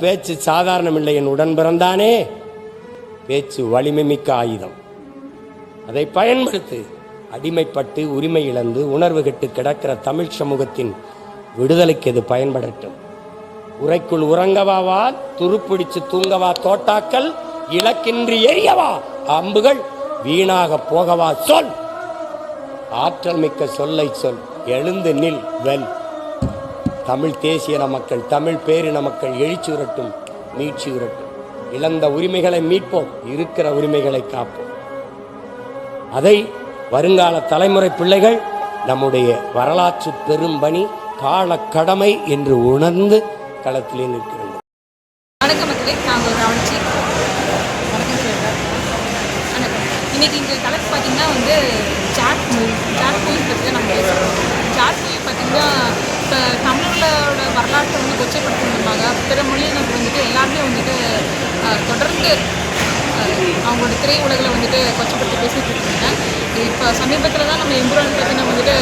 பேச்சு சாதாரணமில்லை என் உடன் பிறந்தானே. பேச்சு வலிமை மிக்க ஆயுதம். அதை பயன்படுத்து. அடிமைப்பட்டு உரிமை இழந்து உணர்வு கெட்டு கிடக்கிற தமிழ் சமூகத்தின் விடுதலைக்கு அது பயன்படட்டும். உரைக்குள் உறங்கவாவா, துருப்பிடிச்சு தூங்கவா தோட்டாக்கள், இலக்கின்றி எரியவா அம்புகள், வீணாக போகவா சொல். ஆற்றல் மிக்க சொல்லை சொல், எழுந்து நில் வெல். தமிழ் தேசியன மக்கள், தமிழ் பேரின மக்கள் எழுச்சி உரட்டும், மீட்சி உரட்டும். இழந்த உரிமைகளை மீட்போம், இருக்கிற உரிமைகளை காப்போம். அதை வருங்கால தலைமுறை பிள்ளைகள் நம்முடைய வரலாற்று பெரும்பணி கால கடமை என்று உணர்ந்து களத்திலே நிற்க வேண்டும். வணக்கம் மக்களே, நாங்கள் ராவணச்சி. வணக்கம் சார். வணக்கம். இன்னைக்கு இந்த தலைப்பு பார்த்தீங்கன்னா சாட் மூவி பற்றி தான் நம்ம பேசுகிறோம். சாட் மூவி பார்த்தீங்கன்னா இப்போ தமிழர்களோட வரலாற்றை கொச்சைப்படுத்துறதுமாக பிற மொழியினர் எல்லாருமே தொடர்ந்து அவங்களோட திரையுலகில் கொச்சைப்படுத்தி பேசிகிட்டு இருக்காங்க. இப்போ சமீபத்தில் தான் நம்ம எம்புரான் பற்றி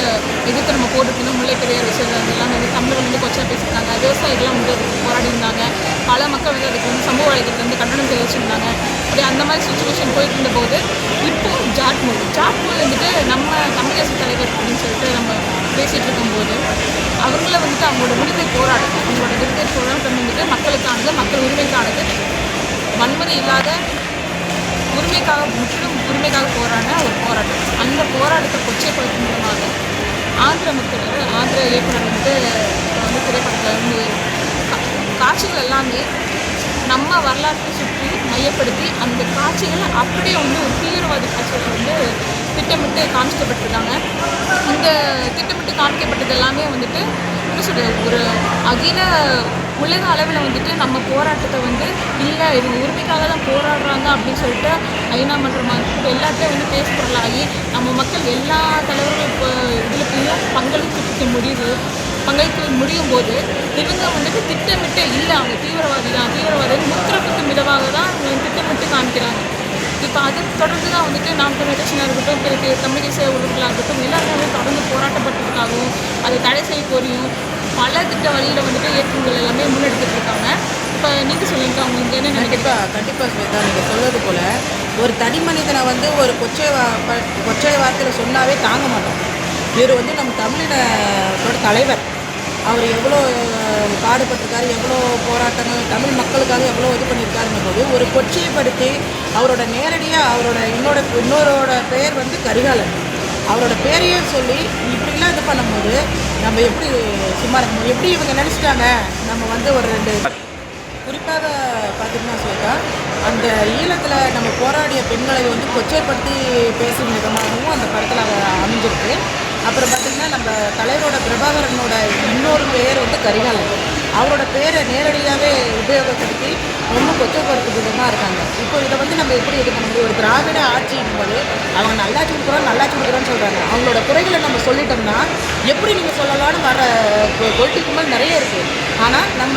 எதிர்த்து நம்ம போட்டுருக்கணும். முல்லை பெரியார் விஷயம் எல்லாம் தமிழர்கள் கொச்சா பேசியிருந்தாங்க. விவசாயிகள்லாம் போராடி இருந்தாங்க. பல மக்கள் அதுக்கு சமூக வலைதளத்தில் கண்டனம் தெரிவிச்சிருந்தாங்க. அப்படி அந்த மாதிரி சுச்சுவேஷன் போயிட்டு இருந்தபோது இப்போது ஜாட் மூவி நம்ம தமிழரசு தலைவர் அப்படின்னு சொல்லிட்டு நம்ம பேசிகிட்டு இருக்கும்போது அவங்கள அவங்களோட விடுதலை போராட்டம் மக்களுக்கானது, மக்கள் உரிமைக்கானது, வன்முறை இல்லாத உரிமைக்காக, முற்றிலும் உரிமைக்காக போராடின ஒரு போராட்டம். அந்த போராட்டத்தை கொச்சைப்படுத்தும் மூலமாக ஆந்திர இயக்குனர் திரைப்படத்தில் காட்சிகள் எல்லாமே நம்ம வரலாற்றை சுற்றி மையப்படுத்தி அந்த காட்சிகளை அப்படியே ஒரு தீவிரவாத காட்சிகளை திட்டமிட்டு காமிக்கப்பட்டிருக்காங்க. இந்த திட்டமிட்டு காமிக்கப்பட்டது எல்லாமே என்ன சொல்கிறது, ஒரு அகில உலக அளவில் நம்ம போராட்டத்தை இல்லை இது உரிமைக்காக தான் போராடுறாங்க அப்படின்னு சொல்லிட்டு ஐநா மன்றமாக எல்லாத்தையும் பேசுகிறலாகி நம்ம மக்கள் எல்லா தலைவர்களும் இப்போ இதில் பங்களிக்க முடியும் போது இவங்க திட்டமிட்டு இல்லை அவங்க தீவிரவாதி முத்திரப்புக்கு மிதவாக தான் திட்டமிட்டு காமிக்கிறாங்க. இப்போ அது தொடர்ந்து தான் நாம் தமிழகத்தினாக இருக்கட்டும், பிறகு தமிழ் தேசிய உறவுகளாக இருக்கட்டும், எல்லாருமே தொடர்ந்து போராட்டப்பட்டதுக்காகவும் அதை தடை செய்ய கோரியும் பல திட்ட வழியில் இயக்கங்கள் எல்லாமே முன்னெடுத்துட்டு இருக்காங்க. இப்போ நீங்கள் சொல்லுங்க, அவங்க என்ன நினைக்கிறீங்க? கண்டிப்பாக ஸ்வேதா, நீங்கள் சொல்வது போல் ஒரு தனி மனிதனை ஒரு கொச்சை வார்த்தையில் சொன்னாவே தாங்க மாட்டோம். இவர் நம்ம தமிழினோட தலைவர். அவர் எவ்வளோ பாடுபட்டிருக்காரு, எவ்வளோ போராட்டங்கள் தமிழ் மக்களுக்காக எவ்வளோ இது பண்ணியிருக்காருங்க போது ஒரு கொச்சைப்படுத்தி அவரோட நேரடியாக இன்னொரோட பெயர் கரிகாலன், அவரோட பேரையே சொல்லி இப்படிலாம் இது பண்ணும்போது நம்ம எப்படி சும்மா இருக்கணும்? எப்படி இவங்க நினச்சிட்டாங்க நம்ம ஒரு ரெண்டு குறிப்பாக பார்த்திங்கன்னா சொல்லிட்டா அந்த ஈழத்தில் நம்ம போராடிய பெண்களை கொச்சைப்படுத்தி பேசும் விதமாகவும் அந்த படத்தில் அமைஞ்சிருக்கு. அப்புறம் பார்த்திங்கன்னா நம்ம தலைவரோட பிரபாகரனோட இன்னொரு பேர் கரிகாலன், அவரோட பேரை நேரடியாகவே உபயோகப்படுத்தி ரொம்ப கொச்சப்படுத்தும் விதமாக இருக்காங்க. இப்போ இதை நம்ம எப்படி இது பண்ண முடியும்? ஒரு திராவிட ஆட்சியின் போது அவங்க நல்லாட்சி கொடுக்குறோன்னு சொல்கிறாங்க. அவங்களோட குறைகளை நம்ம சொல்லிட்டோம்னா எப்படி நீங்கள் சொல்லலாம்னு வர பொலிட்டிக்குமல் நிறைய இருக்குது. ஆனால் நம்ம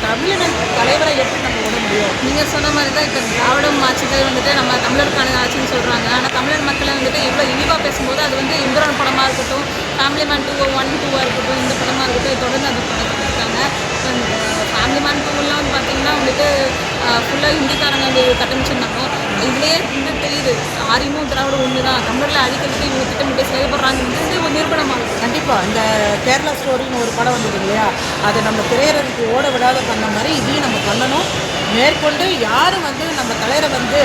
தமிழின தலைவரை எப்படி நம்ம விட முடியும்? நீங்கள் சொன்ன மாதிரி தான் இப்போ திராவிடம் ஆட்சிகள் நம்ம தமிழருக்கான ஆட்சின்னு சொல்கிறாங்க. ஆனால் தமிழர் மக்களை இவ்வளோ இழிவாக பேசும்போது அது இந்திரன் படமாக இருக்கட்டும், ஃபேமிலி மேன் 2 1 2 இருக்கட்டும், இந்த படமாக இருக்கட்டும், தொடர்ந்து அது படத்துருக்காங்க. ஃபேமிலி மேன் 2 பார்த்திங்கன்னா ஃபுல்லாக ஹிந்திக்காரங்க கட்டமிச்சிருந்தாங்க. இதுலேயே தெரியுது ஆரியமும் திராவிடம் ஒன்று தான், தமிழில் அடிக்கிறதுக்கு இவங்க திட்டமிட்டு செயல்படுறாங்கிறது ஒரு நிரூபணமாகும். கண்டிப்பாக இந்த கேரளா ஸ்டோரின்னு ஒரு படம் வந்தது இல்லையா, அதை நம்ம திரையரங்குக்கு ஓட விடாத பண்ண மாதிரி இதையும் நம்ம பண்ணணும். மேற்கொண்டு யாரும் நம்ம தலைவரை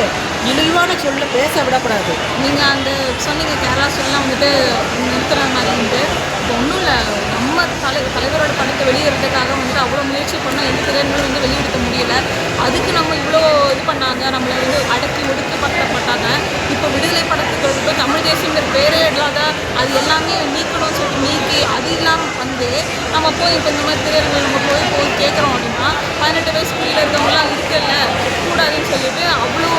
இழிவான சொல்ல பேச விடக்கூடாது. நீங்கள் அந்த சொன்னீங்க கேரளா சொல்லலாம் நிறுத்துற மாதிரி இப்போ ஒன்றும் இல்லை, நம்ம தலைவரோட படத்தை வெளியிடுறதுக்காக அவ்வளோ முயற்சி பண்ணால் எந்த திரையரங்களும் வெளியிடுத்த முடியலை. அதுக்கு நம்ம இவ்வளோ இது பண்ணாங்க, நம்மளை அடக்கி ஒடுக்கப்பட்டாங்க. இப்போ விடுதலை படத்துக்கு தமிழ் தேசியங்கிற பேரே இல்லாத அது எல்லாமே நீக்கணும்னு சொல்லிட்டு நீக்கி அது இல்லாமல் நம்ம போய் இப்போ இந்த மாதிரி திரையரங்கள் நம்ம போய் கேட்குறோம் அப்படின்னா 18 வயசு கீழே இருக்கவங்களாம் இருக்குல்ல கூடாதுன்னு சொல்லிட்டு அவ்வளோ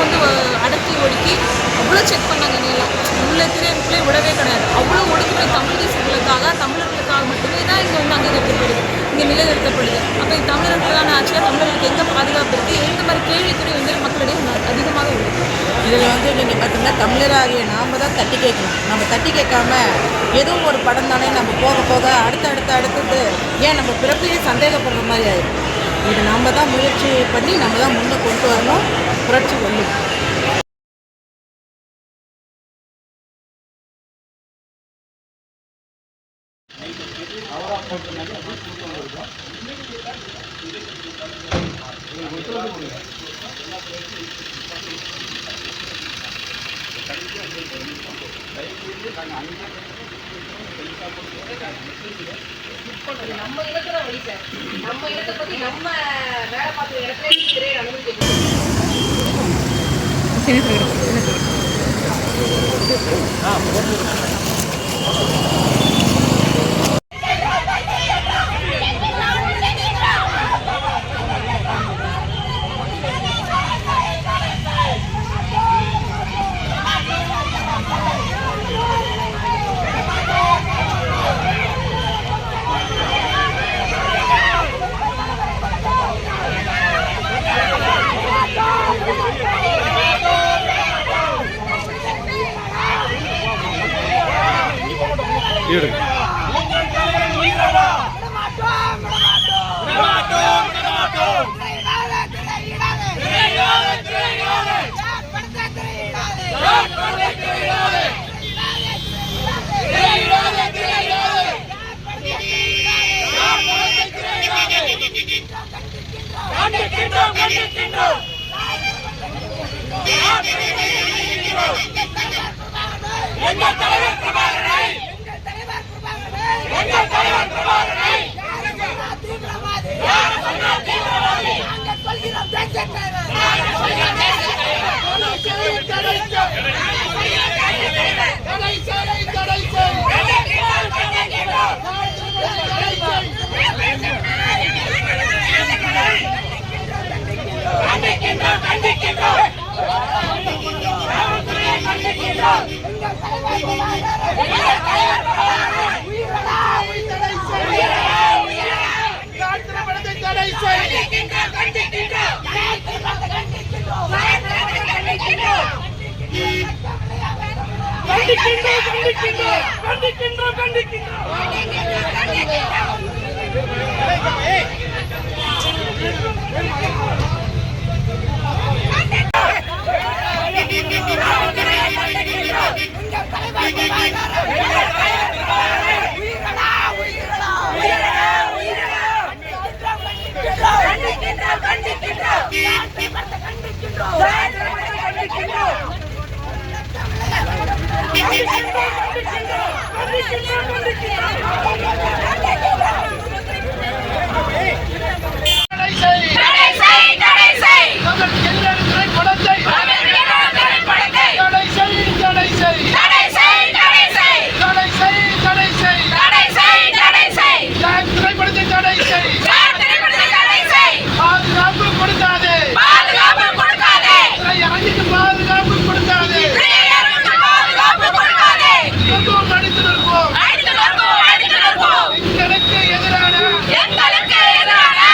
அடக்கி ஒடுக்கி அவ்வளோ செக் பண்ணாங்க. நேரம் உள்ள திரையரங்குள்ளே விடவே கிடையாது. அவ்வளோ ஒடுக்கிற தமிழ் தேசியங்களுக்காக தமிழர்களுக்காக மட்டுமே தான் இங்கே அங்கீகரிக்கப்படுது, இங்கே நிலைநிறுத்தப்படுது. அப்போ தமிழர்களுக்கான ஆட்சியாக தமிழர்களுக்கு எங்கே பாதுகாப்பு இருக்குது, எந்த மாதிரி கேள்விக்குறி மக்களிடையே அதிகமாக உள்ளது. இதில் நீங்கள் பார்த்தீங்கன்னா தமிழராகிய நாம் தான் தட்டி கேட்கணும். நம்ம தட்டி கேட்காம ஏதோ ஒரு படம் தானே நம்ம போக அடுத்தது ஏன் நம்ம பிறப்பையே சந்தேகப்படுற மாதிரி ஆயிடும். இது நம்ம தான் முயற்சி பண்ணி நம்ம தான் முன்னே கொண்டு வரணும். புரட்சி வெல்லும். நம்ம இருக்கிற வழி சார், நம்ம இடத்தை பற்றி நம்ம வேலை பார்க்குற இடத்துல திரையை அனுமதிக்கணும். எங்களுக்கு எதிரான